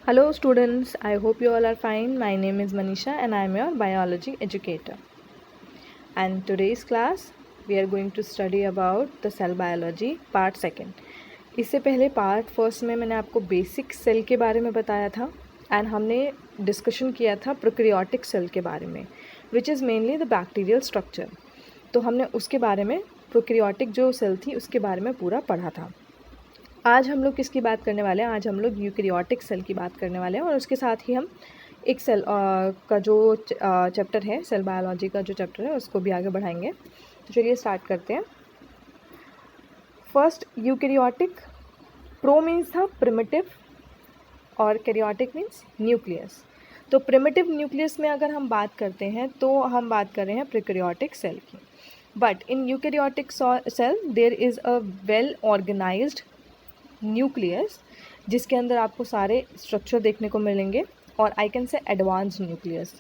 Hello students, I hope you all are fine. My name is Manisha and I am your biology educator. And today's class we are going to study about the cell biology part second. इससे पहले part first में मैंने आपको basic cell के बारे में बताया था एंड हमने डिस्कशन किया था प्रोकैरियोटिक सेल के बारे में which is mainly the bacterial structure. तो हमने उसके बारे में प्रोकैरियोटिक जो सेल थी उसके बारे में पूरा पढ़ा था. आज हम लोग किसकी बात करने वाले हैं? आज हम लोग यूकैरियोटिक सेल की बात करने वाले हैं और उसके साथ ही हम एक सेल का जो चैप्टर है, सेल बायोलॉजी का जो चैप्टर है उसको भी आगे बढ़ाएंगे. तो चलिए स्टार्ट करते हैं. First eukaryotic. प्रो मीन्स था प्रिमिटिव और कैरियोटिक मीन्स न्यूक्लियस. तो प्रिमिटिव न्यूक्लियस में अगर हम बात करते हैं तो हम बात कर रहे हैं प्रोकैरियोटिक सेल की. But in eukaryotic cell there is a well organized nucleus जिसके अंदर आपको सारे स्ट्रक्चर देखने को मिलेंगे और I can say advance nucleus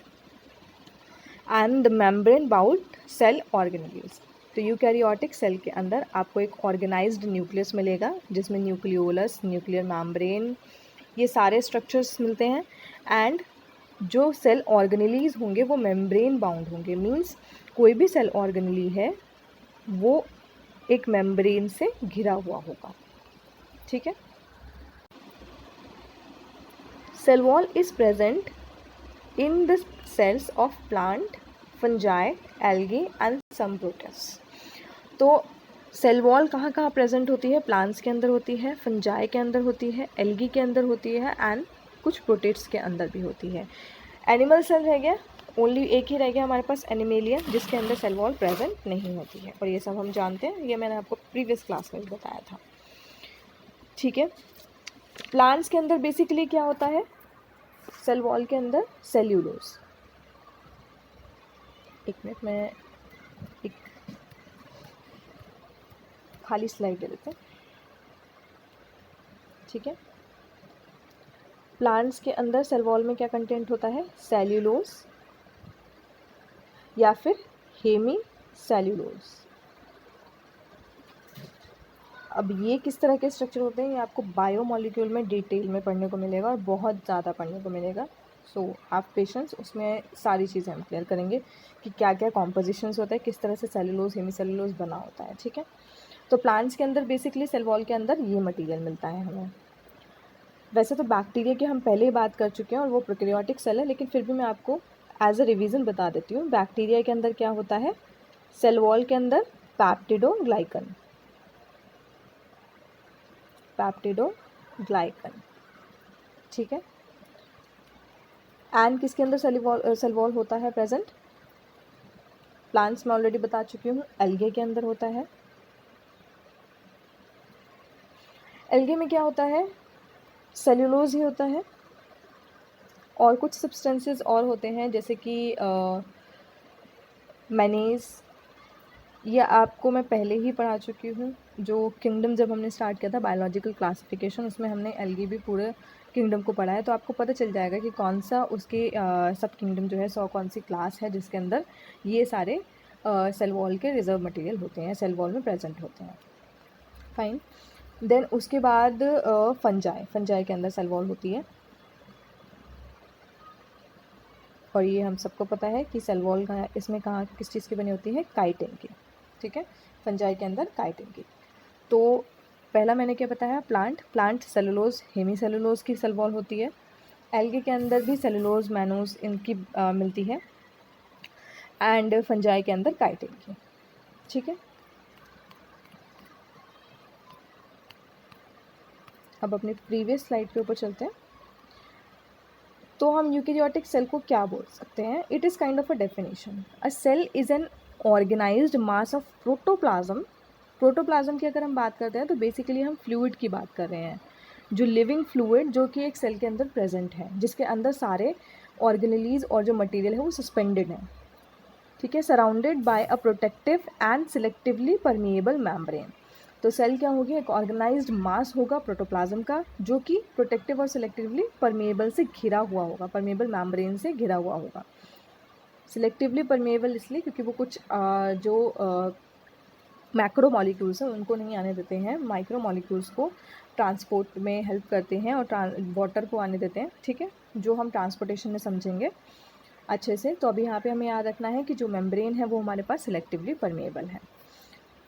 and the membrane bound cell organelles. तो यूकैरियोटिक सेल के अंदर आपको एक ऑर्गेनाइज्ड न्यूक्लियस मिलेगा जिसमें न्यूक्लियोलस, न्यूक्लियर मेम्ब्रेन, ये सारे स्ट्रक्चर्स मिलते हैं. एंड जो सेल ऑर्गेनेलीज होंगे वो मेम्ब्रेन बाउंड होंगे. मीन्स कोई भी सेल ऑर्गेनेली है वो एक मेम्ब्रेन से घिरा हुआ होगा. ठीक है. Cell wall is present in the cells of plant, fungi, algae and some protist. तो सेल वॉल कहाँ कहाँ प्रेजेंट होती है? प्लांट्स के अंदर होती है, फंजाई के अंदर होती है, एल्गी के अंदर होती है एंड कुछ प्रोटिस्ट के अंदर भी होती है. एनिमल सेल रह गया, ओनली एक ही रह गया हमारे पास एनिमेलिया जिसके अंदर सेल वॉल प्रेजेंट नहीं होती है. और ये सब हम जानते हैं, ये मैंने आपको प्रीवियस क्लास में भी बताया था. ठीक है. प्लांट्स के अंदर बेसिकली क्या होता है? सेल वॉल के अंदर सेल्यूलोज. एक मिनट में एक खाली स्लाइड दे देते हैं. ठीक है. प्लांट्स के अंदर सेल वॉल में क्या कंटेंट होता है? सेल्यूलोज या फिर हेमी सेल्यूलोज. अब ये किस तरह के स्ट्रक्चर होते हैं ये आपको बायोमॉलिक्यूल में डिटेल में पढ़ने को मिलेगा और बहुत ज़्यादा पढ़ने को मिलेगा. सो हैव पेशेंस, उसमें सारी चीज़ें हम क्लियर करेंगे कि क्या क्या कॉम्पोजिशंस होता है, किस तरह से सेलुलोज हेमी सेलुलोज बना होता है. ठीक है. तो प्लांट्स के अंदर बेसिकली सेल वॉल के अंदर ये मटेरियल मिलता है हमें. वैसे तो बैक्टीरिया की हम पहले ही बात कर चुके हैं और वो प्रोकैरियोटिक सेल है, लेकिन फिर भी मैं आपको एज अ रिवीजन बता देती हूँ. बैक्टीरिया के अंदर क्या होता है? सेल वॉल के अंदर पैप्टिडोग्लाइकन. पैप्टिडोग्लाइकन. ठीक है. एंड किसके अंदर सेल वॉल होता है प्रेजेंट? प्लांट्स में ऑलरेडी बता चुकी हूँ. एल्गे के अंदर होता है. एल्गे में क्या होता है? सेल्यूलोज ही होता है और कुछ सब्सटेंसेस और होते हैं जैसे कि मैनेज. ये आपको मैं पहले ही पढ़ा चुकी हूँ. जो किंगडम जब हमने स्टार्ट किया था बायोलॉजिकल क्लासिफिकेशन उसमें हमने एल्गी भी पूरे किंगडम को पढ़ा है. तो आपको पता चल जाएगा कि कौन सा उसके सब किंगडम जो है कौन सी क्लास है जिसके अंदर ये सारे सेल वॉल के रिजर्व मटेरियल होते हैं, सेल वॉल में प्रेजेंट होते हैं. फाइन. देन उसके बाद फंजाई के अंदर सेल वॉल होती है और ये हम सबको पता है कि सेल वॉल का इसमें कहाँ किस चीज़ की बनी होती है? काइटिन की. ठीक है. फंजाई के अंदर काइटिन की. तो पहला मैंने क्या बताया? प्लांट सेलुलोज हेमी सेलुलोज की सेल वॉल होती है. एल्गे के अंदर भी सेलुलोज मैनोज इनकी मिलती है एंड फंजाई के अंदर काइटिन की. ठीक है. अब अपनी प्रीवियस स्लाइड के ऊपर चलते हैं. तो हम यूकैरियोटिक सेल को क्या बोल सकते हैं? It is kind of a definition. A cell is an organized mass of protoplasm. Protoplasm की अगर हम बात करते हैं तो बेसिकली हम फ्लूइड की बात कर रहे हैं. जो लिविंग फ्लूइड जो कि एक सेल के अंदर प्रेजेंट है जिसके अंदर सारे ऑर्गेनेलीज और जो मटेरियल है वो सस्पेंडेड है. ठीक है. Surrounded by a protective and selectively permeable membrane. तो सेल क्या होगी? एक ऑर्गेनाइज्ड मास होगा प्रोटोप्लाज्म का जो कि प्रोटेक्टिव और सिलेक्टिवली परमिएबल से घिरा हुआ होगा, परमिएबल मेम्ब्रेन से घिरा हुआ होगा. सिलेक्टिवली परमिएबल इसलिए क्योंकि वो कुछ जो मैक्रो मॉलिक्यूल्स हैं उनको नहीं आने देते हैं, माइक्रो मॉलिक्यूल्स को ट्रांसपोर्ट में हेल्प करते हैं और वाटर को आने देते हैं, ठीक है, जो हम ट्रांसपोर्टेशन में समझेंगे अच्छे से। तो अभी यहाँ पे हमें याद रखना है कि जो मेम्ब्रेन है वो हमारे पास सिलेक्टिवली परमेएबल है।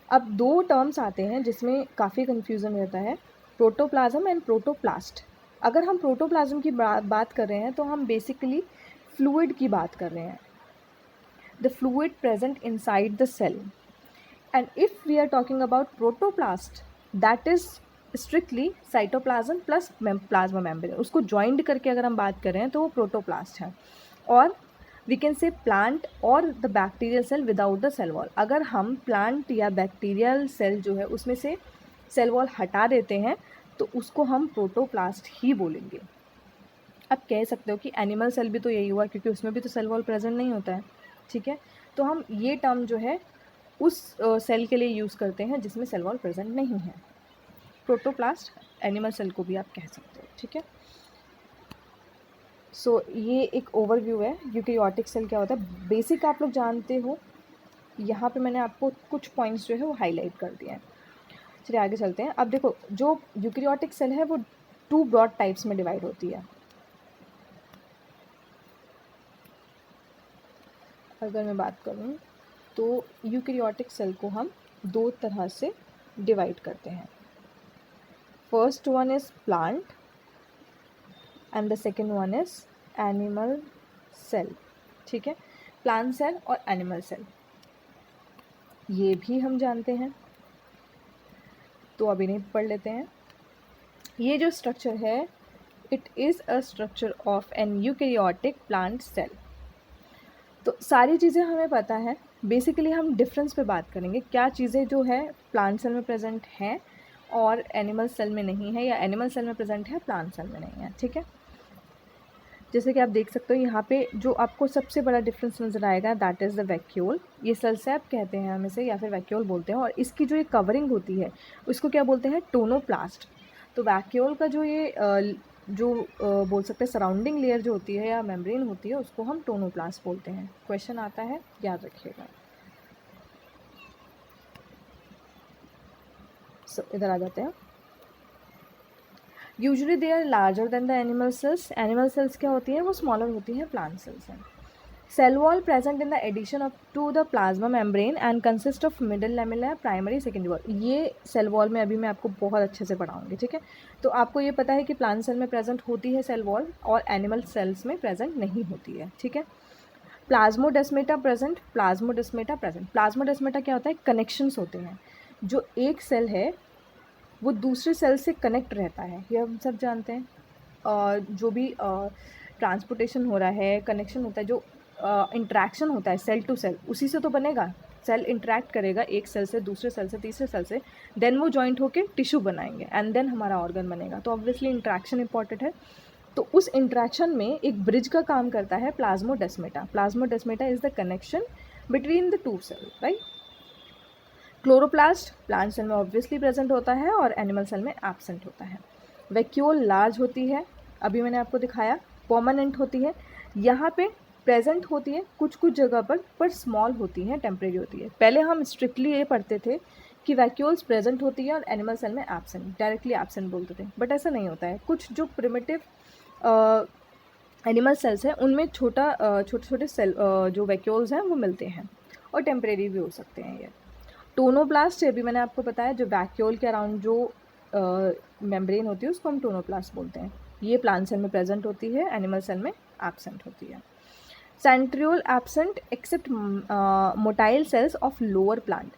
अब दो टर्म्स आते हैं जिसमें काफ़ी कन्फ्यूज़न रहता है, प्रोटोप्लाज्म एंड प्रोटोप्लास्ट। अगर हम प्रोटोप्लाज्म की बात कर रहे हैं तो हम बेसिकली फ्लूइड की बात कर रहे हैं, the fluid present inside the cell. And if we are talking about protoplast, that is strictly cytoplasm plus plasma membrane, उसको joined करके अगर हम बात कर रहे हैं तो वो प्रोटोप्लास्ट है। और we can say plant or the bacterial cell without the cell wall। अगर हम plant या bacterial cell जो है उसमें से cell wall हटा देते हैं तो उसको हम प्रोटोप्लास्ट ही बोलेंगे। अब कह सकते हो कि एनिमल सेल भी तो यही हुआ क्योंकि उसमें भी तो सेल वॉल प्रेजेंट नहीं होता है, ठीक है। तो हम ये टर्म जो है उस सेल के लिए यूज़ करते हैं जिसमें सेल वॉल प्रेजेंट नहीं है। प्रोटोप्लास्ट एनिमल सेल को भी आप कह सकते हो, ठीक है। सो ये एक ओवरव्यू है यूकैरियोटिक सेल क्या होता है, बेसिक आप लोग जानते हो। यहाँ पे मैंने आपको कुछ पॉइंट्स जो है वो हाईलाइट कर दिए हैं। चलिए आगे चलते हैं। अब देखो जो यूकैरियोटिक सेल है वो 2 ब्रॉड टाइप्स में डिवाइड होती है। अगर मैं बात करूँ तो यूकैरियोटिक सेल को हम 2 तरह से डिवाइड करते हैं। First one is plant and the second one is animal cell, ठीक है। प्लांट सेल और एनिमल सेल ये भी हम जानते हैं, तो अभी नहीं पढ़ लेते हैं। ये जो स्ट्रक्चर है it is a structure of an eukaryotic plant cell. तो सारी चीज़ें हमें पता है, बेसिकली हम डिफरेंस पे बात करेंगे, क्या चीज़ें जो है प्लांट सेल में प्रेजेंट हैं और एनिमल सेल में नहीं है, या एनिमल सेल में प्रेजेंट है प्लांट सेल में नहीं है, ठीक है। जैसे कि आप देख सकते हो यहाँ पे जो आपको सबसे बड़ा डिफरेंस नज़र आएगा दैट इज़ द वैक्यूल। ये सेल सैप कहते हैं हम इसे, या फिर वैक्यूल बोलते हैं, और इसकी जो ये कवरिंग होती है उसको क्या बोलते हैं, टोनोप्लास्ट। तो वैक्यूल का जो ये बोल सकते हैं सराउंडिंग लेयर जो होती है या मेम्ब्रेन होती है उसको हम टोनोप्लास्ट बोलते हैं। क्वेश्चन आता है, याद रखिएगा। इधर आ जाते हैं। Usually they are larger than the animal cells. Animal cells क्या होती हैं, वो स्मॉलर होती हैं प्लांट सेल्स हैं। Cell wall present in the addition of to the plasma membrane and consist of middle lamella, primary secondary wall. ये cell wall में अभी मैं आपको बहुत अच्छे से पढ़ाऊंगी, ठीक है। तो आपको ये पता है कि प्लांट सेल में प्रेजेंट होती है सेल वॉल और एनिमल सेल्स में प्रेजेंट नहीं होती है, ठीक है। Plasmodesmata present, plasmodesmata present. Plasmodesmata क्या होता है, कनेक्शंस होते हैं। जो एक सेल है वो दूसरे सेल से कनेक्ट रहता है, ये हम सब जानते हैं। जो भी ट्रांसपोर्टेशन हो रहा है, कनेक्शन होता है, जो इंटरेक्शन होता है सेल टू सेल, उसी से तो बनेगा। सेल इंटरेक्ट करेगा एक सेल से दूसरे सेल से तीसरे सेल से, देन वो जॉइंट होके टिश्यू बनाएंगे एंड देन हमारा ऑर्गन बनेगा। तो ऑब्वियसली इंटरेक्शन इंपॉर्टेंट है। तो उस इंटरेक्शन में एक ब्रिज का काम करता है plasmodesmata. Plasmodesmata is the connection between the two cell, right. Chloroplast plant cell में ऑब्वियसली प्रेजेंट होता है और एनिमल सेल में एब्सेंट होता है। वैक्यूल लार्ज होती है, अभी मैंने आपको दिखाया, परमानेंट होती है, यहाँ पे प्रेजेंट होती है कुछ कुछ जगह पर स्मॉल होती है, टेम्परेरी होती है। पहले हम स्ट्रिक्टली ये पढ़ते थे कि वैक्यूल्स प्रेजेंट होती है और एनिमल सेल में एब्सेंट, डायरेक्टली एब्सेंट बोलते थे, बट ऐसा नहीं होता है। कुछ जो प्रिमिटिव एनिमल सेल्स हैं उनमें छोटे छोटे सेल जो वैक्यूल्स हैं वो मिलते हैं और टेम्परेरी भी हो सकते हैं। ये टोनोप्लास्ट है, अभी मैंने आपको बताया, जो वैक्यूल के अराउंड जो मेम्ब्रेन होती है उसको हम टोनोप्लास्ट बोलते हैं। ये प्लांट सेल में प्रेजेंट होती है, एनिमल सेल में एब्सेंट होती है। Centriole absent except motile cells of lower plant.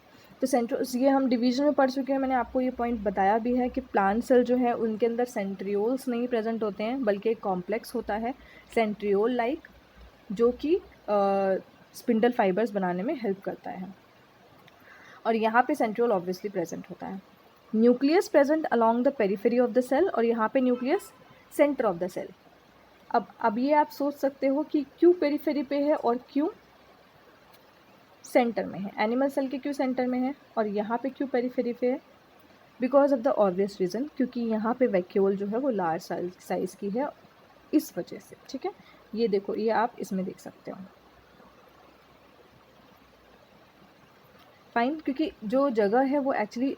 तो सेंट्रियोल्स ये हम डिवीजन में पढ़ चुके हैं, मैंने आपको ये पॉइंट बताया भी है कि प्लांट सेल जो है उनके अंदर सेंट्रियोल्स नहीं प्रेजेंट होते हैं, बल्कि एक कॉम्प्लेक्स होता है सेंट्रियोल लाइक, जो कि स्पिंडल फाइबर्स बनाने में हेल्प करता है, और यहाँ पे सेंट्रियोल ऑब्वियसली प्रेजेंट होता है। Nucleus present along the periphery of the cell, और यहाँ पे nucleus centre of the cell. अब ये आप सोच सकते हो कि क्यों पेरिफेरी पे है और क्यों सेंटर में है, एनिमल सेल के क्यों सेंटर में है और यहाँ पे क्यों पेरिफेरी पे है। Because of the obvious reason, क्योंकि यहाँ पे वैक्यूल जो है वो लार्ज साइज़ की है, इस वजह से, ठीक है। ये देखो, ये आप इसमें देख सकते हो। फाइन, क्योंकि जो जगह है वो एक्चुअली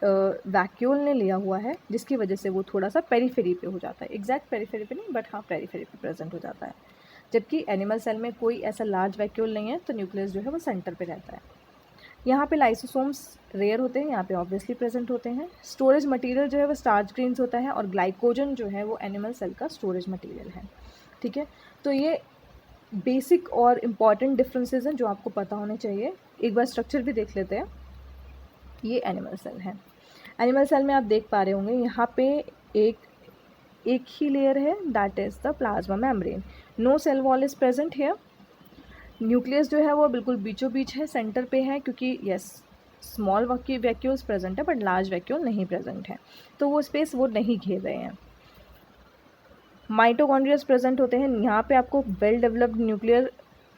वैक्यूल ने लिया हुआ है, जिसकी वजह से वो थोड़ा सा पेरीफेरी पे हो जाता है, एग्जैक्ट पेरीफेरी पे नहीं बट हाँ पेरीफेरी पे प्रेजेंट हो जाता है। जबकि एनिमल सेल में कोई ऐसा लार्ज वैक्यूल नहीं है, तो न्यूक्लियस जो है वो सेंटर पे रहता है। यहाँ पे लाइसोसोम्स रेयर होते हैं, यहाँ पे ऑब्वियसली प्रेजेंट होते हैं। स्टोरेज मटेरियल जो है वो स्टार्च ग्रेन्स होता है, और ग्लाइकोजन जो है वो एनिमल सेल का स्टोरेज मटेरियल है। ठीक है, तो ये बेसिक और इम्पॉर्टेंट डिफरेंसेस हैं जो आपको पता होने चाहिए। एक बार स्ट्रक्चर भी देख लेते हैं। ये एनिमल सेल है। एनिमल सेल में आप देख पा रहे होंगे यहाँ पे एक ही लेयर है, that is the plasma membrane. No cell wall is present here. Nucleus जो है वो बिल्कुल बीचों बीच है, सेंटर पे है, क्योंकि यस स्मॉल वैक्यूल्स प्रेजेंट है बट लार्ज वैक्यूल नहीं प्रेजेंट है, तो वो स्पेस वो नहीं घेर रहे हैं। माइटोकॉन्ड्रियाज प्रेजेंट होते हैं। यहाँ पे आपको वेल डेवलप्ड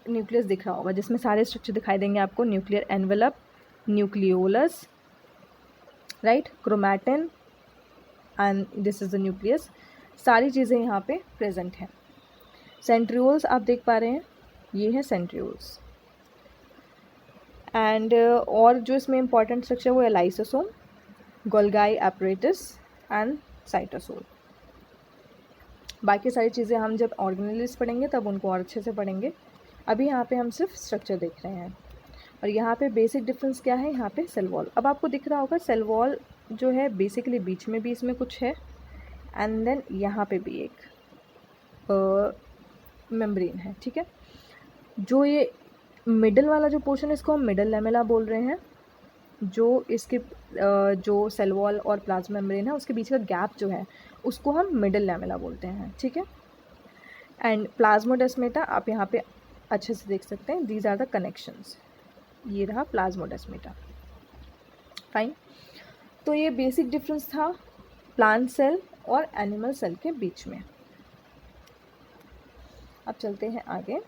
न्यूक्लियस दिख रहा होगा, जिसमें सारे स्ट्रक्चर दिखाई देंगे आपको। Nuclear envelope, nucleolus, right, chromatin and this is the nucleus. सारी चीज़ें यहाँ पे प्रेजेंट हैं। सेंट्रियोल्स आप देख पा रहे हैं, ये है सेंट्रियोल्स। एंड और जो इसमें इंपॉर्टेंट स्ट्रक्चर वो है lysosome, Golgi apparatus and cytosol. बाकी सारी चीज़ें हम जब ऑर्गेनेल्स पढ़ेंगे तब उनको और अच्छे से पढ़ेंगे। अभी यहाँ पे हम सिर्फ स्ट्रक्चर देख रहे हैं। और यहाँ पे बेसिक डिफरेंस क्या है, यहाँ पे सेल वॉल। अब आपको दिख रहा होगा सेल वॉल जो है बेसिकली बीच में भी इसमें कुछ है, एंड देन यहाँ पे भी एक मेम्ब्रेन है। ठीक है, जो ये मिडल वाला जो पोर्शन है इसको हम मिडल लैमेला बोल रहे हैं। जो इसके जो सेल वॉल और प्लाज्मा मेम्ब्रेन है उसके बीच का गैप जो है उसको हम मिडल लैमेला बोलते हैं। ठीक है, एंड प्लाज्मोडेस्मेटा आप यहाँ पे अच्छे से देख सकते हैं, दीज आर द कनेक्शंस। ये रहा प्लाज्मोडेस्मेटा। फाइन, तो ये बेसिक डिफरेंस था प्लांट सेल और एनिमल सेल के बीच में। अब चलते हैं आगे।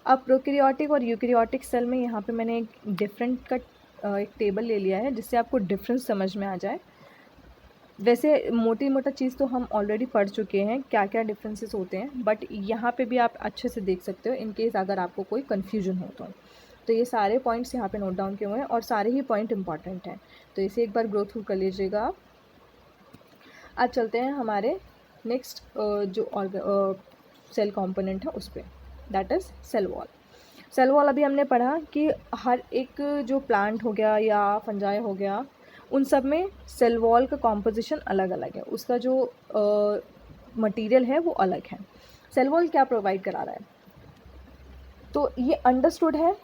अब प्रोकैरियोटिक और यूकैरियोटिक सेल में यहाँ पे मैंने एक डिफरेंट का एक टेबल ले लिया है, जिससे आपको डिफरेंस समझ में आ जाए। वैसे मोटी मोटा चीज़ तो हम ऑलरेडी पढ़ चुके हैं, क्या क्या डिफरेंसेस होते हैं, बट यहाँ पे भी आप अच्छे से देख सकते हो इन केस अगर आपको कोई कन्फ्यूजन हो तो ये सारे पॉइंट्स यहाँ पे नोट डाउन किए हुए हैं और सारे ही पॉइंट इंपॉर्टेंट हैं, तो इसे एक बार गो थ्रू कर लीजिएगा आप। अब चलते हैं हमारे नेक्स्ट जो सेल कंपोनेंट है उस पर, that is cell wall. Cell wall अभी हमने पढ़ा कि हर एक जो प्लांट हो गया या फंजाई हो गया, उन सब में सेल वॉल का कॉम्पोजिशन अलग अलग है, उसका जो मटेरियल है वो अलग है। सेल वॉल क्या प्रोवाइड करा रहा है, तो ये अंडरस्टूड है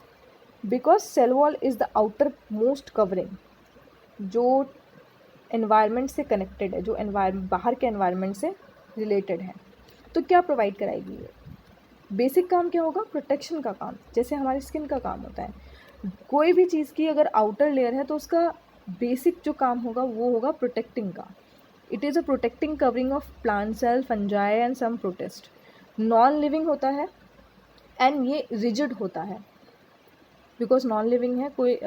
because cell wall is the outermost covering जो एनवायरनमेंट से कनेक्टेड है, जो बाहर के एनवायरनमेंट से रिलेटेड है। तो क्या प्रोवाइड कराएगी ये? बेसिक काम क्या होगा, प्रोटेक्शन का काम, जैसे हमारी स्किन का काम होता है। कोई भी चीज़ की अगर आउटर लेयर है तो उसका बेसिक जो काम होगा वो होगा प्रोटेक्टिंग का। It is a protecting covering of plant cell, fungi and some protist. Non living होता है एंड ये रिजिड होता है बिकॉज नॉन लिविंग है, कोई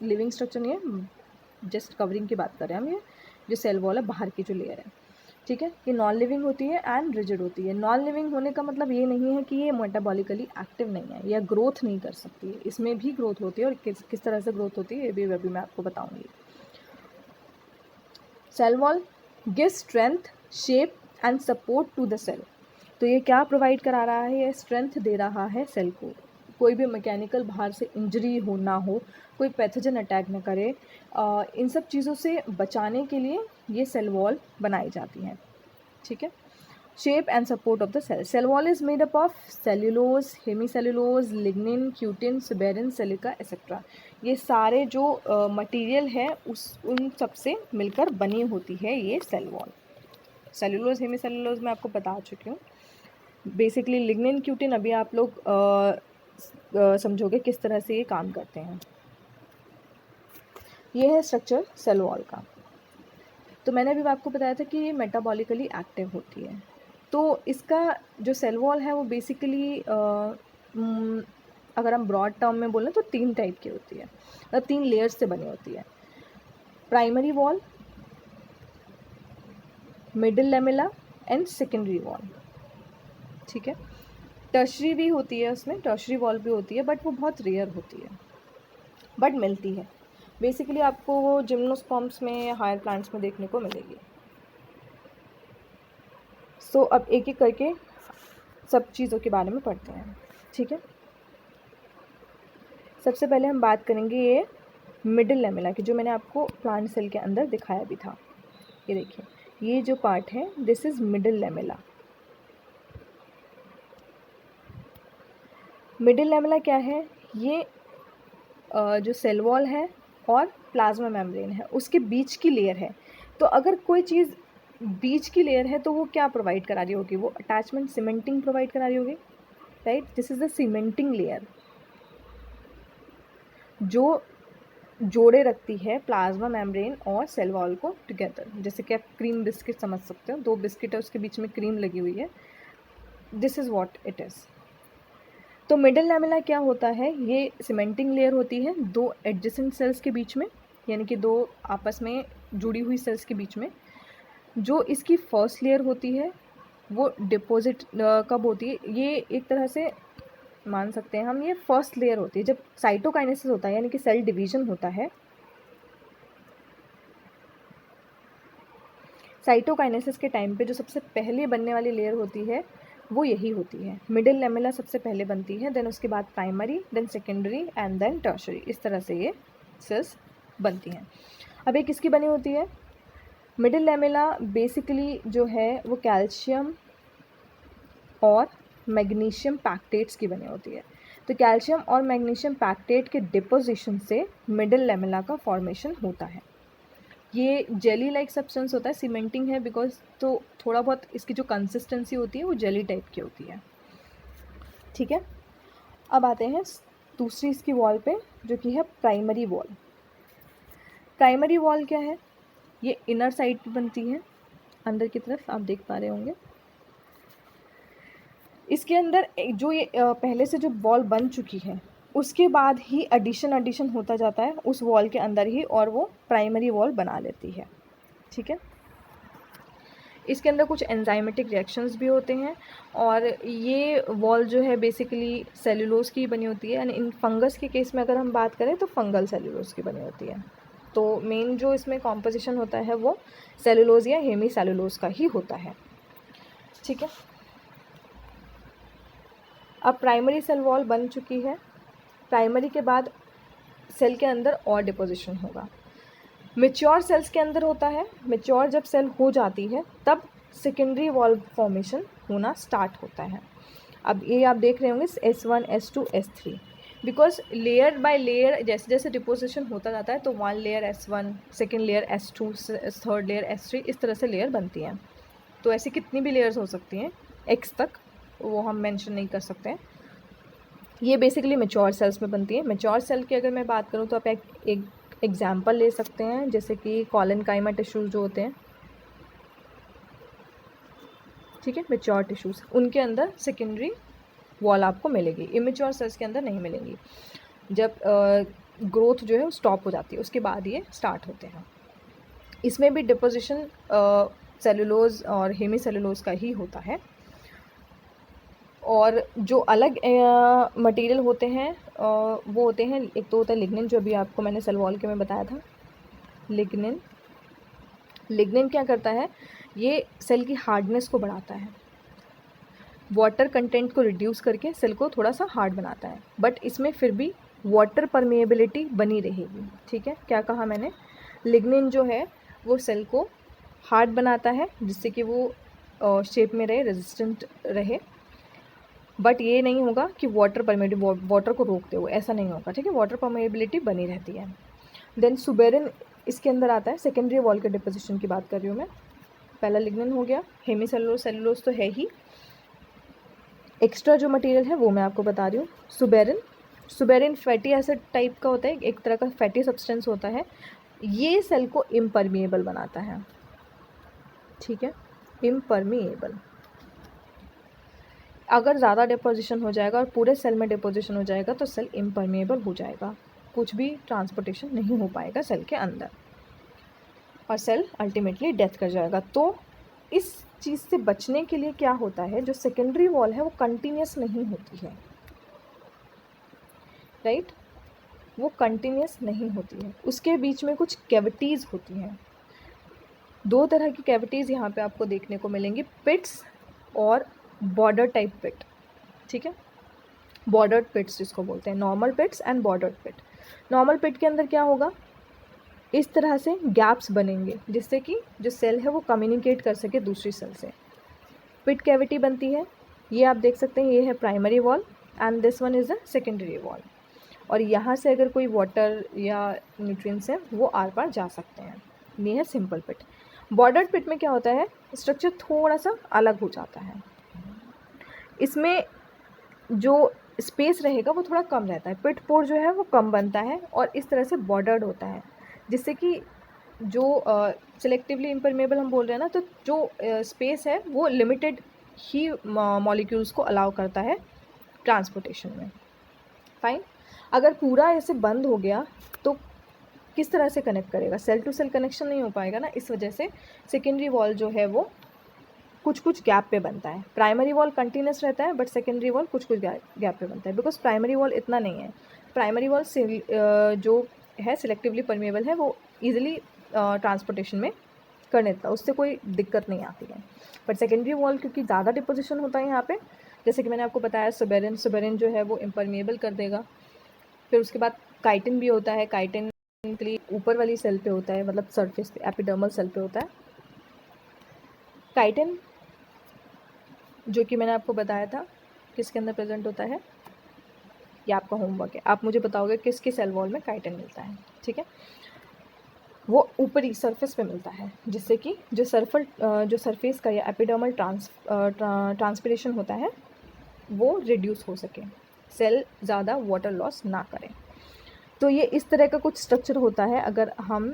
लिविंग स्ट्रक्चर नहीं है, जस्ट कवरिंग की बात कर रहे हैं हम। ये जो सेल वॉल है बाहर की जो लेयर है, ठीक है, ये नॉन लिविंग होती है एंड रिजिड होती है। नॉन लिविंग होने का मतलब ये नहीं है कि ये मेटाबॉलिकली एक्टिव नहीं है या ग्रोथ नहीं कर सकती है, इसमें भी ग्रोथ होती है और किस तरह से ग्रोथ होती है ये भी अभी मैं आपको बताऊंगी। Cell wall give strength, shape and support to the cell. तो ये क्या प्रोवाइड करा रहा है, ये स्ट्रेंथ दे रहा है सेल को। कोई भी मैकेनिकल बाहर से इंजरी हो ना हो, कोई पैथोजन अटैक न करे, इन सब चीज़ों से बचाने के लिए ये सेल वॉल बनाई जाती हैं। ठीक है, shape and support of the cell. Cell wall is made up of cellulose, hemicellulose, lignin, cutin, suberin, silica etcetera. ये सारे जो मटेरियल है उन सब से मिलकर बनी होती है ये सेल वॉल। सेल्यूलोज, हेमीसेल्यूलोज मैं आपको बता चुकी हूँ। बेसिकली लिग्निन, क्यूटिन अभी आप लोग समझोगे किस तरह से ये काम करते हैं। ये है स्ट्रक्चर सेल वॉल का। तो मैंने अभी आपको बताया था कि ये मेटाबॉलिकली एक्टिव होती है। तो इसका जो सेल वॉल है वो बेसिकली अगर हम ब्रॉड टर्म में बोलें तो 3 टाइप की होती है, मतलब 3 लेयर्स से बनी होती है। Primary wall, middle lamella and secondary wall. ठीक है, टर्शरी भी होती है, उसमें टर्शरी वॉल भी होती है बट वो बहुत रेयर होती है। बट मिलती है। बेसिकली आपको वो जिम्नोस्पर्म्स में, हायर प्लांट्स में देखने को मिलेगी। सो अब एक एक करके सब चीज़ों के बारे में पढ़ते हैं, ठीक है। सबसे पहले हम बात करेंगे ये मिडिल लैमेला की, जो मैंने आपको प्लांट सेल के अंदर दिखाया भी था। ये देखिए, ये जो पार्ट है this is middle lamella. Middle lamella क्या है? ये जो सेल वॉल है और प्लाज्मा मेम्ब्रेन है उसके बीच की लेयर है। तो अगर कोई चीज़ बीच की लेयर है तो वो क्या प्रोवाइड करा रही होगी? वो अटैचमेंट सीमेंटिंग प्रोवाइड करा रही होगी, right. This is the cementing layer जो जोड़े रखती है प्लाज्मा मेम्ब्रेन और सेल वॉल को टुगेदर। जैसे कि आप क्रीम बिस्किट समझ सकते हो, 2 बिस्किट है उसके बीच में क्रीम लगी हुई है, this is what it is. तो मिडिल लैमेला क्या होता है? ये सीमेंटिंग लेयर होती है 2 एडजेसेंट सेल्स के बीच में, यानी कि 2 आपस में जुड़ी हुई सेल्स के बीच में। जो इसकी फर्स्ट लेयर होती है वो डिपॉजिट कब होती है? ये एक तरह से मान सकते हैं हम, ये फर्स्ट लेयर होती है जब साइटोकाइनेसिस होता है, यानी कि सेल डिवीजन होता है। साइटोकाइनेसिस के टाइम पे जो सबसे पहले बनने वाली लेयर होती है वो यही होती है। मिडिल लैमेला सबसे पहले बनती है, देन उसके बाद primary, then secondary and then tertiary. इस तरह से ये सेल्स बनती हैं। अब एक किसकी बनी होती है? मिडिल लैमेला बेसिकली जो है वो कैल्शियम और मैग्नीशियम पैक्टेट्स की बनी होती है। तो कैल्शियम और मैग्नीशियम पैक्टेट के डिपोजिशन से मिडिल लैमेला का फॉर्मेशन होता है। ये जेली लाइक सब्सटेंस होता है, सीमेंटिंग है बिकॉज, तो थोड़ा बहुत इसकी जो कंसिस्टेंसी होती है वो जेली टाइप की होती है, ठीक है। अब आते हैं दूसरी इसकी वॉल पे, जो कि है प्राइमरी वॉल। प्राइमरी वॉल क्या है? ये इनर साइड पे बनती है, अंदर की तरफ आप देख पा रहे होंगे। इसके अंदर जो ये पहले से जो वॉल बन चुकी है उसके बाद ही एडिशन होता जाता है उस वॉल के अंदर ही, और वो प्राइमरी वॉल बना लेती है, ठीक है। इसके अंदर कुछ एंजाइमेटिक रिएक्शंस भी होते हैं, और ये वॉल जो है बेसिकली सेलुलोज की बनी होती है। एंड इन फंगस के केस में अगर हम बात करें तो फंगल सेलुलोज की बनी होती है। तो मेन जो इसमें कॉम्पोजिशन होता है वो सेलुलोज या हेमी सेलुलोज का ही होता है, ठीक है। अब प्राइमरी सेल वॉल बन चुकी है, प्राइमरी के बाद सेल के अंदर और डिपोजिशन होगा। मेच्योर सेल्स के अंदर होता है, मेच्योर जब सेल हो जाती है तब सेकेंडरी वॉल फॉर्मेशन होना स्टार्ट होता है। अब ये आप देख रहे होंगे S1, S2, S3, because layer by layer जैसे जैसे डिपोजिशन होता जाता है तो 1 layer S1, second layer S2, third layer S3, इस तरह से लेयर बनती हैं। तो ऐसी कितनी भी लेयर्स हो सकती हैं X तक, वो हम मेंशन नहीं कर सकते हैं। ये बेसिकली मेच्योर सेल्स में बनती है। मेच्योर सेल की अगर मैं बात करूँ तो आप एक एग्जाम्पल ले सकते हैं, जैसे कि कॉलनकाइमा टिश्यूज़ जो होते हैं, ठीक है, मेच्योर टिश्यूज़, उनके अंदर सेकेंडरी वॉल आपको मिलेगी, इमेच्योर सेल्स के अंदर नहीं मिलेंगी। जब ग्रोथ जो है वो स्टॉप हो जाती है उसके बाद ये स्टार्ट होते हैं। इसमें भी डिपोजिशन सेलुलोज और हेमी सेलुलोज का ही होता है। और जो अलग मटेरियल होते हैं वो होते हैं, एक तो होता है लिग्निन, जो अभी आपको मैंने सेल वॉल के में बताया था। लिग्निन क्या करता है? ये सेल की हार्डनेस को बढ़ाता है, वाटर कंटेंट को रिड्यूस करके सेल को थोड़ा सा हार्ड बनाता है, बट इसमें फिर भी वाटर परमेएबिलिटी बनी रहेगी, ठीक है। क्या कहा मैंने? लिग्निन जो है वो सेल को हार्ड बनाता है जिससे कि वो शेप में रहे, रेजिस्टेंट रहे, बट ये नहीं होगा कि वाटर परमेबिलिटी, वाटर को रोकते हुए, ऐसा नहीं होगा, ठीक है। वाटर परमेबिलिटी बनी रहती है। देन सुबेरिन इसके अंदर आता है, सेकेंडरी वॉल के डिपोजिशन की बात कर रही हूँ मैं। पहला लिग्निन हो गया, हेमी सेलुलोज, सेलुलोज तो है ही, एक्स्ट्रा जो मटेरियल है वो मैं आपको बता रही हूँ। सुबेरिन फैटी एसिड टाइप का होता है, एक तरह का फैटी सब्सटेंस होता है, ये सेल को इम्परमिएबल बनाता है, ठीक है, इम्परमिएबल। अगर ज़्यादा डिपोजिशन हो जाएगा और पूरे सेल में डिपोजिशन हो जाएगा तो सेल इम्परमिएबल हो जाएगा, कुछ भी ट्रांसपोर्टेशन नहीं हो पाएगा सेल के अंदर, और सेल अल्टीमेटली डेथ कर जाएगा। तो इस चीज़ से बचने के लिए क्या होता है, जो सेकेंडरी वॉल है वो कंटिन्यूस नहीं होती है, राइट। वो कंटिन्यूस नहीं होती है, उसके बीच में कुछ कैविटीज़ होती हैं। दो तरह की कैविटीज़ यहाँ पे आपको देखने को मिलेंगी, पिट्स और बॉर्डर टाइप पिट। ठीक है, बॉर्डर्ड पिट्स जिसको बोलते हैं, normal pits and bordered pit. Normal pit के अंदर क्या होगा, इस तरह से गैप्स बनेंगे जिससे कि जो सेल है वो कम्युनिकेट कर सके दूसरी सेल से। पिट कैविटी बनती है, ये आप देख सकते हैं, ये है primary wall and this one is the secondary wall. और यहाँ से अगर कोई वाटर या न्यूट्रिएंट्स हैं वो आर पार जा सकते हैं। ये है सिंपल पिट। बॉर्डर्ड पिट में क्या होता है, स्ट्रक्चर थोड़ा सा अलग हो जाता है, इसमें जो स्पेस रहेगा वो थोड़ा कम रहता है, पिट पोर जो है वो कम बनता है और इस तरह से बॉर्डर्ड होता है, जिससे कि जो सिलेक्टिवली इम्परमेबल हम बोल रहे हैं ना, तो जो स्पेस है वो लिमिटेड ही मॉलिक्यूल्स को अलाउ करता है ट्रांसपोर्टेशन में। फाइन। अगर पूरा ऐसे बंद हो गया तो किस तरह से कनेक्ट करेगा, सेल टू सेल कनेक्शन नहीं हो पाएगा ना, इस वजह से सेकेंडरी वॉल जो है वो कुछ कुछ गैप पे बनता है। प्राइमरी वॉल कंटिन्यूस रहता है बट सेकेंडरी वॉल कुछ कुछ गैप पे बनता है, बिकॉज प्राइमरी वॉल इतना नहीं है। प्राइमरी वॉल जो है सिलेक्टिवली परमेबल है, वो ईजिली ट्रांसपोर्टेशन में करने देता है, उससे कोई दिक्कत नहीं आती है। बट सेकेंडरी वॉल क्योंकि ज़्यादा डिपोजिशन होता है यहाँ पे, जैसे कि मैंने आपको बताया सुबेरिन जो है वो इम्परमेबल कर देगा। फिर उसके बाद काइटिन भी होता है, काइटिन ऊपर वाली सेल पे होता है, मतलब सरफेस पे, एपिडर्मल सेल पे होता है काइटिन, जो कि मैंने आपको बताया था किसके अंदर प्रेजेंट होता है। ये आपका होमवर्क है, आप मुझे बताओगे किसके सेल वॉल में काइटिन मिलता है। ठीक है, वो ऊपरी सरफेस पे मिलता है, जिससे कि जो सरफेस का या एपिडर्मल ट्रांसपिरेशन होता है वो रिड्यूस हो सके, सेल ज़्यादा वाटर लॉस ना करें। तो ये इस तरह का कुछ स्ट्रक्चर होता है। अगर हम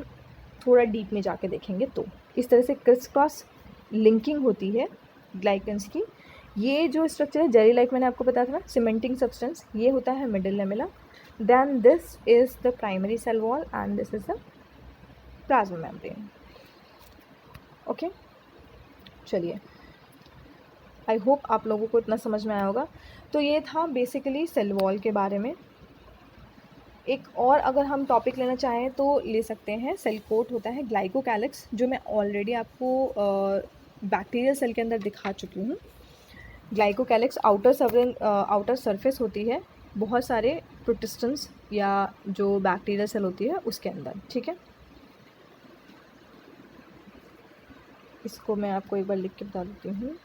थोड़ा डीप में जाके देखेंगे तो इस तरह से क्रिस क्रॉस लिंकिंग होती है ग्लाइकन्स की। ये जो स्ट्रक्चर है जेली लाइक मैंने आपको बताया था ना, सीमेंटिंग सब्सटेंस, ये होता है middle lamella. Then this is the primary cell wall and this is the plasma membrane. Okay, चलिए, आई होप आप लोगों को इतना समझ में आया होगा। तो ये था बेसिकली सेल वॉल के बारे में। एक और अगर हम टॉपिक लेना चाहें तो ले सकते हैं, सेल कोट होता है ग्लाइकोकैलिक्स, जो मैं ऑलरेडी आपको बैक्टीरियल सेल के अंदर दिखा चुकी हूँ। ग्लाइकोकैलिक्स आउटर सरफेस होती है बहुत सारे प्रोटिस्टेंस या जो बैक्टीरियल सेल होती है उसके अंदर। ठीक है, इसको मैं आपको एक बार लिख के बता देती हूँ।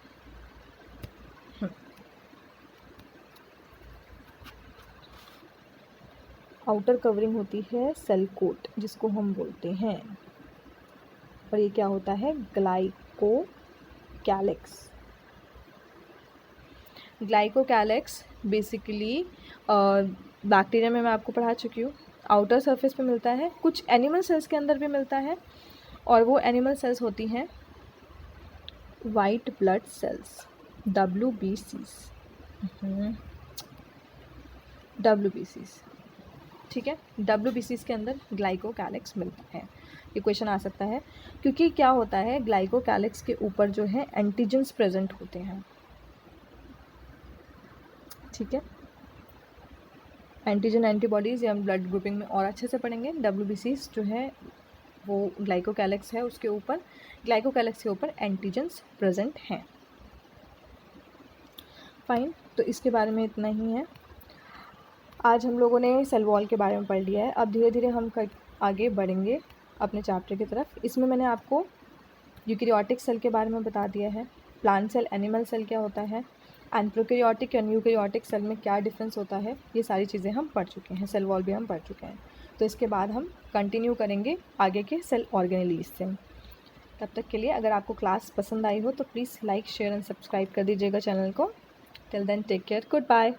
आउटर कवरिंग होती है सेल कोट, जिसको हम बोलते हैं, और ये क्या होता है, ग्लाइकोकैलिक्स। ग्लाइकोकैलिक्स बेसिकली बैक्टीरिया में मैं आपको पढ़ा चुकी हूँ, आउटर सरफेस पे मिलता है, कुछ एनिमल सेल्स के अंदर भी मिलता है, और वो एनिमल सेल्स होती हैं वाइट ब्लड सेल्स, WBCs। ठीक है, WBCs के अंदर ग्लाइकोकैलिक्स मिलता है। ये क्वेश्चन आ सकता है क्योंकि क्या होता है, ग्लाइकोकैलिक्स के ऊपर जो है एंटीजेंस प्रेजेंट होते हैं। ठीक है, एंटीजन एंटीबॉडीज़ या ब्लड ग्रुपिंग में और अच्छे से पढ़ेंगे। WBCs जो है वो ग्लाइकोकैलिक्स है, उसके ऊपर ग्लाइकोकैलिक्स के ऊपर एंटीजेंस प्रेजेंट हैं। फाइन, तो इसके बारे में इतना ही है। आज हम लोगों ने सेल वॉल के बारे में पढ़ लिया है। अब धीरे धीरे हम आगे बढ़ेंगे अपने चैप्टर की तरफ। इसमें मैंने आपको यूकैरियोटिक सेल के बारे में बता दिया है, प्लांट सेल, एनिमल सेल क्या होता है, and prokaryotic and eukaryotic cell में क्या डिफरेंस होता है, ये सारी चीज़ें हम पढ़ चुके हैं, सेल वॉल भी हम पढ़ चुके हैं। तो इसके बाद हम कंटिन्यू करेंगे आगे के सेल ऑर्गेनेलीज से। तब तक के लिए अगर आपको क्लास पसंद आई हो तो please like, share and subscribe कर दीजिएगा चैनल को। Till then take care, good bye.